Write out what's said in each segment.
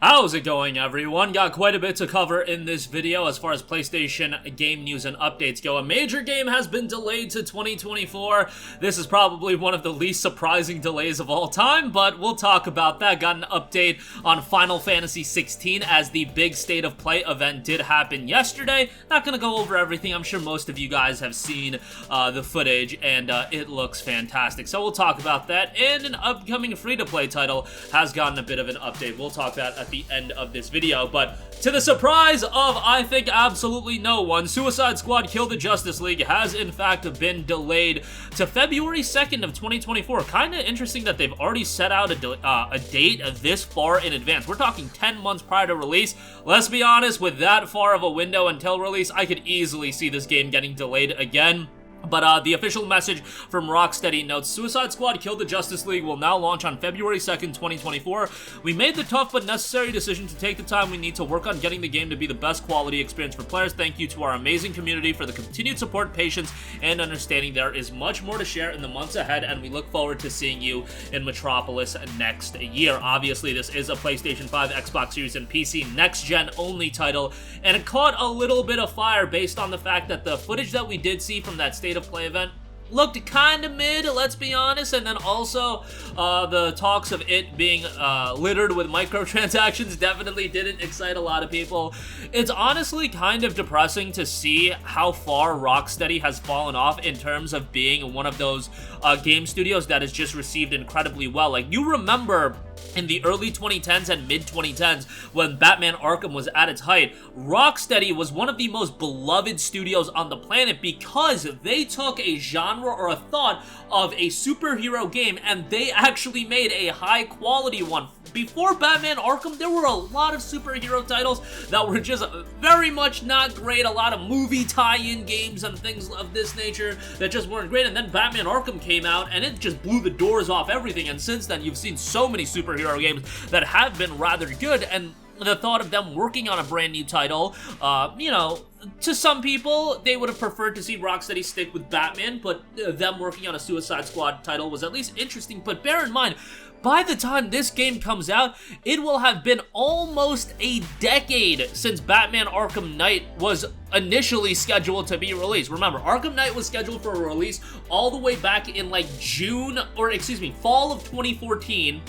How's it going, everyone? Got quite a bit to cover in this video as far as PlayStation game news and updates go. A major game has been delayed to 2024. This is probably one of the least surprising delays of all time, but we'll talk about that. Got an update on Final Fantasy 16 as the big State of Play event did happen yesterday. Not gonna go over everything. I'm sure most of you guys have seen the footage, and it looks fantastic. So we'll talk about that, and an upcoming free-to-play title has gotten a bit of an update. We'll talk about at the end of this video, but to the surprise of, I think, absolutely no one, Suicide Squad Kill the Justice League has in fact been delayed to February 2nd of 2024. Kind of interesting that they've already set out a date this far in advance. We're talking 10 months prior to release. Let's be honest, with that far of a window until release, I could easily see this game getting delayed again. But the official message from Rocksteady notes, Suicide Squad Kill the Justice League will now launch on February 2nd, 2024. We made the tough but necessary decision to take the time we need to work on getting the game to be the best quality experience for players. Thank you to our amazing community for the continued support, patience, and understanding. There is much more to share in the months ahead, and we look forward to seeing you in Metropolis next year. Obviously, this is a PlayStation 5, Xbox Series, and PC next-gen only title, and it caught a little bit of fire based on the fact that the footage that we did see from that State of Play event looked kind of mid, let's be honest, and then also the talks of it being littered with microtransactions definitely didn't excite a lot of people. It's honestly kind of depressing to see how far Rocksteady has fallen off in terms of being one of those game studios that is just received incredibly well. Like, you remember in the early 2010s and mid-2010s, when Batman Arkham was at its height, Rocksteady was one of the most beloved studios on the planet because they took a genre or a thought of a superhero game and they actually made a high-quality one. Before Batman Arkham, there were a lot of superhero titles that were just very much not great, a lot of movie tie-in games and things of this nature that just weren't great, and then Batman Arkham came out and it just blew the doors off everything, and since then you've seen so many superhero games that have been rather good, and the thought of them working on a brand new title, you know, to some people, they would have preferred to see Rocksteady stick with Batman, but them working on a Suicide Squad title was at least interesting. But bear in mind, by the time this game comes out, it will have been almost a decade since Batman Arkham Knight was initially scheduled to be released. Remember, Arkham Knight was scheduled for a release all the way back in like fall of 2014.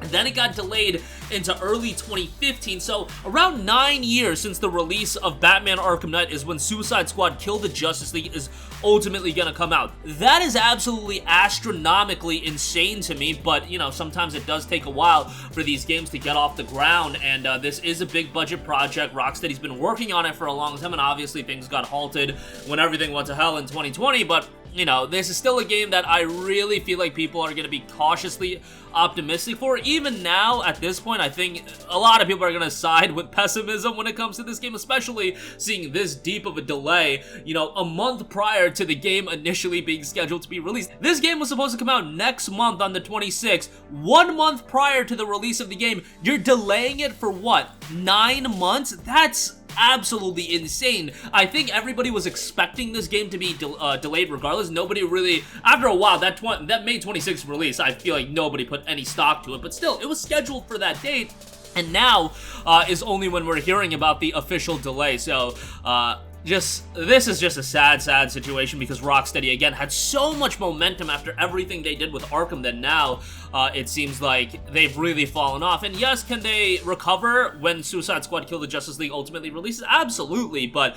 And then it got delayed into early 2015, so around 9 years since the release of Batman Arkham Knight is when Suicide Squad Kill the Justice League is ultimately gonna come out. That is absolutely astronomically insane to me, but, you know, sometimes it does take a while for these games to get off the ground, and this is a big budget project. Rocksteady's been working on it for a long time, and obviously things got halted when everything went to hell in 2020, but you know, this is still a game that I really feel like people are going to be cautiously optimistic for. Even now, at this point, I think a lot of people are going to side with pessimism when it comes to this game, especially seeing this deep of a delay, you know, a month prior to the game initially being scheduled to be released. This game was supposed to come out next month on the 26th, 1 month prior to the release of the game. You're delaying it for what, 9 months? That's absolutely insane. I think everybody was expecting this game to be delayed regardless. Nobody really, after a while, that May 26th release, I feel like nobody put any stock to it, but still, it was scheduled for that date, and now is only when we're hearing about the official delay. So this is just a sad situation because Rocksteady, again, had so much momentum after everything they did with Arkham that now it seems like they've really fallen off. And yes, can they recover when Suicide Squad Kill the Justice League ultimately releases? Absolutely, but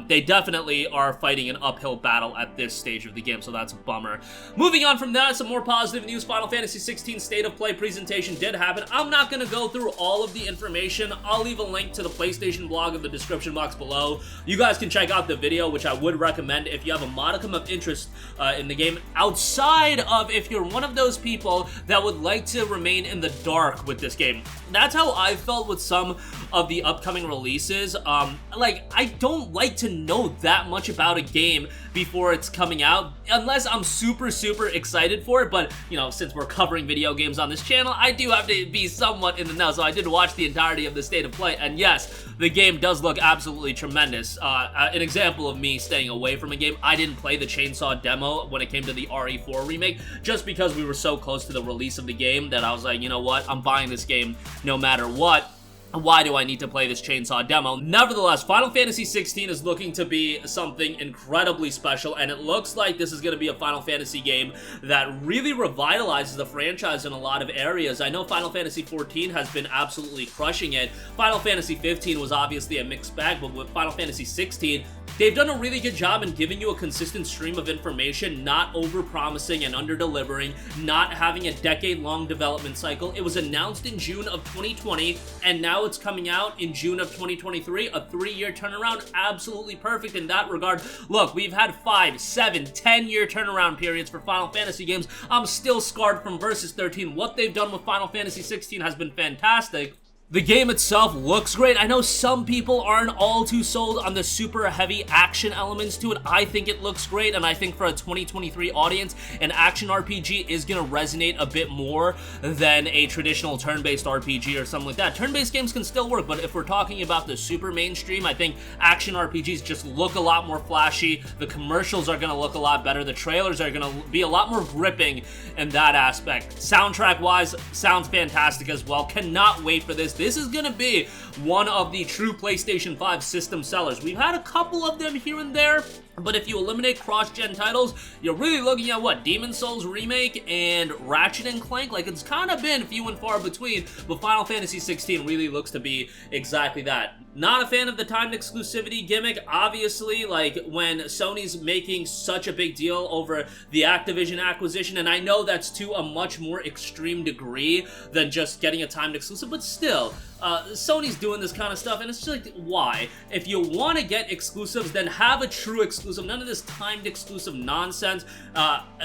they definitely are fighting an uphill battle at this stage of the game, so that's a bummer. Moving on from that, some more positive news. Final Fantasy 16 State of Play presentation did happen. I'm not going to go through all of the information. I'll leave a link to the PlayStation blog in the description box below. You guys can check out the video, which I would recommend if you have a modicum of interest in the game, outside of if you're one of those people that would like to remain in the dark with this game. That's how I felt with some of the upcoming releases. Like, I don't like to know that much about a game before it's coming out, unless I'm super excited for it, but, you know, since we're covering video games on this channel, I do have to be somewhat in the know, so I did watch the entirety of the State of Play, and yes, the game does look absolutely tremendous. An example of me staying away from a game, I didn't play the Chainsaw demo when it came to the RE4 remake, just because we were so close to the release of the game that I was like, you know what, I'm buying this game no matter what. why do I need to play this chainsaw demo? Nevertheless, Final Fantasy 16 is looking to be something incredibly special, and it looks like this is going to be a Final Fantasy game that really revitalizes the franchise in a lot of areas. I know Final Fantasy 14 has been absolutely crushing it. Final Fantasy 15 was obviously a mixed bag, but with Final Fantasy 16, they've done a really good job in giving you a consistent stream of information, not over-promising and under-delivering, not having a decade-long development cycle. It was announced in June of 2020, and now it's coming out in June of 2023, a 3-year turnaround. Absolutely perfect in that regard. Look, we've had 5, 7, 10-year turnaround periods for Final Fantasy games. I'm still scarred from Versus 13. What they've done with Final Fantasy 16 has been fantastic. The game itself looks great. I know some people aren't all too sold on the super heavy action elements to it. I think it looks great, and I think for a 2023 audience, an action RPG is going to resonate a bit more than a traditional turn-based RPG or something like that. Turn-based games can still work, but if we're talking about the super mainstream, I think action RPGs just look a lot more flashy. The commercials are going to look a lot better. The trailers are going to be a lot more gripping in that aspect. Soundtrack-wise, sounds fantastic as well. Cannot wait for this. This is going to be one of the true PlayStation 5 system sellers. We've had a couple of them here and there, but if you eliminate cross-gen titles, you're really looking at, what, Demon's Souls Remake and Ratchet & Clank? Like, it's kind of been few and far between, but Final Fantasy 16 really looks to be exactly that. Not a fan of the timed exclusivity gimmick, obviously, like, when Sony's making such a big deal over the Activision acquisition, and I know that's to a much more extreme degree than just getting a timed exclusive, but still, Sony's doing this kind of stuff, and it's just like, why? If you want to get exclusives, then have a true exclusive. None of this timed exclusive nonsense.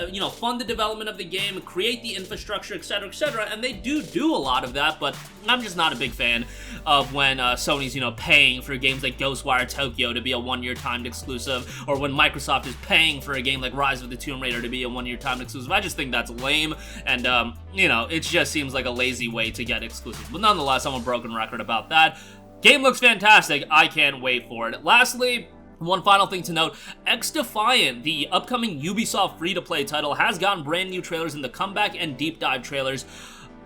You know, fund the development of the game, create the infrastructure, etc., and they do a lot of that, but I'm just not a big fan of when Sony's, you know, paying for games like Ghostwire Tokyo to be a 1-year timed exclusive, or when Microsoft is paying for a game like Rise of the Tomb Raider to be a 1-year timed exclusive. I just think that's lame, and, you know, it just seems like a lazy way to get exclusives. But nonetheless, I'm a broken record about that. Game looks fantastic. I can't wait for it. Lastly, one final thing to note, XDefiant, the upcoming Ubisoft free-to-play title, has gotten brand new trailers in the comeback and deep dive trailers.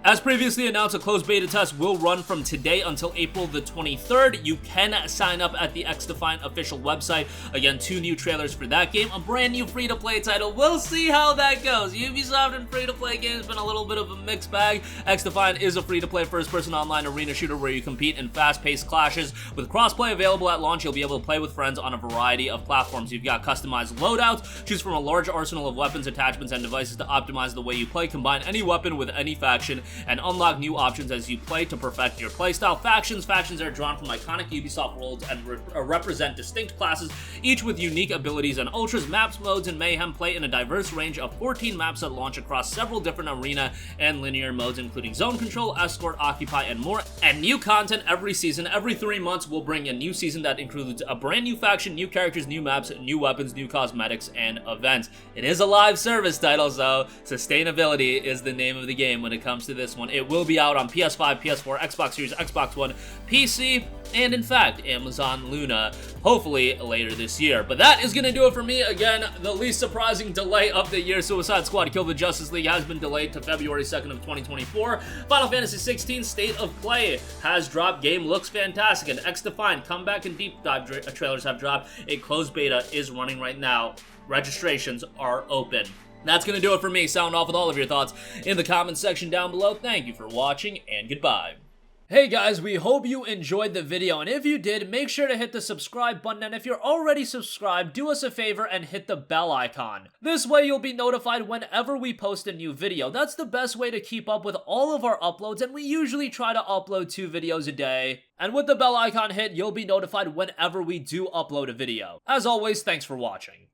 As previously announced, a closed beta test will run from today until April the 23rd. You can sign up at the XDefiant official website. Again, 2 new trailers for that game, a brand new free-to-play title. We'll see how that goes. Ubisoft and free-to-play games been a little bit of a mixed bag. XDefiant is a free-to-play first-person online arena shooter where you compete in fast-paced clashes. With cross-play available at launch, you'll be able to play with friends on a variety of platforms. You've got customized loadouts. Choose from a large arsenal of weapons, attachments, and devices to optimize the way you play. Combine any weapon with any faction, and unlock new options as you play to perfect your playstyle. Factions are drawn from iconic Ubisoft worlds and represent distinct classes, each with unique abilities and ultras. Maps, modes, and mayhem play in a diverse range of 14 maps that launch across several different arena and linear modes, including zone control, escort, occupy, and more. And new content every season. Every 3 months, we'll bring a new season that includes a brand new faction, new characters, new maps, new weapons, new cosmetics, and events. It is a live service title, so sustainability is the name of the game when it comes to this one. It will be out on PS5, PS4, Xbox Series, Xbox One, PC, and in fact, Amazon Luna, hopefully later this year. But that is going to do it for me. Again, the least surprising delay of the year, Suicide Squad Kill the Justice League, has been delayed to February 2nd of 2024. Final Fantasy 16 State of Play has dropped. Game looks fantastic. And XDefiant Comeback and Deep Dive trailers have dropped. A closed beta is running right now. Registrations are open. That's going to do it for me. Sound off with all of your thoughts in the comments section down below. Thank you for watching, and goodbye. Hey guys, we hope you enjoyed the video, and if you did, make sure to hit the subscribe button, and if you're already subscribed, do us a favor and hit the bell icon. This way you'll be notified whenever we post a new video. That's the best way to keep up with all of our uploads, and we usually try to upload 2 videos a day. And with the bell icon hit, you'll be notified whenever we do upload a video. As always, thanks for watching.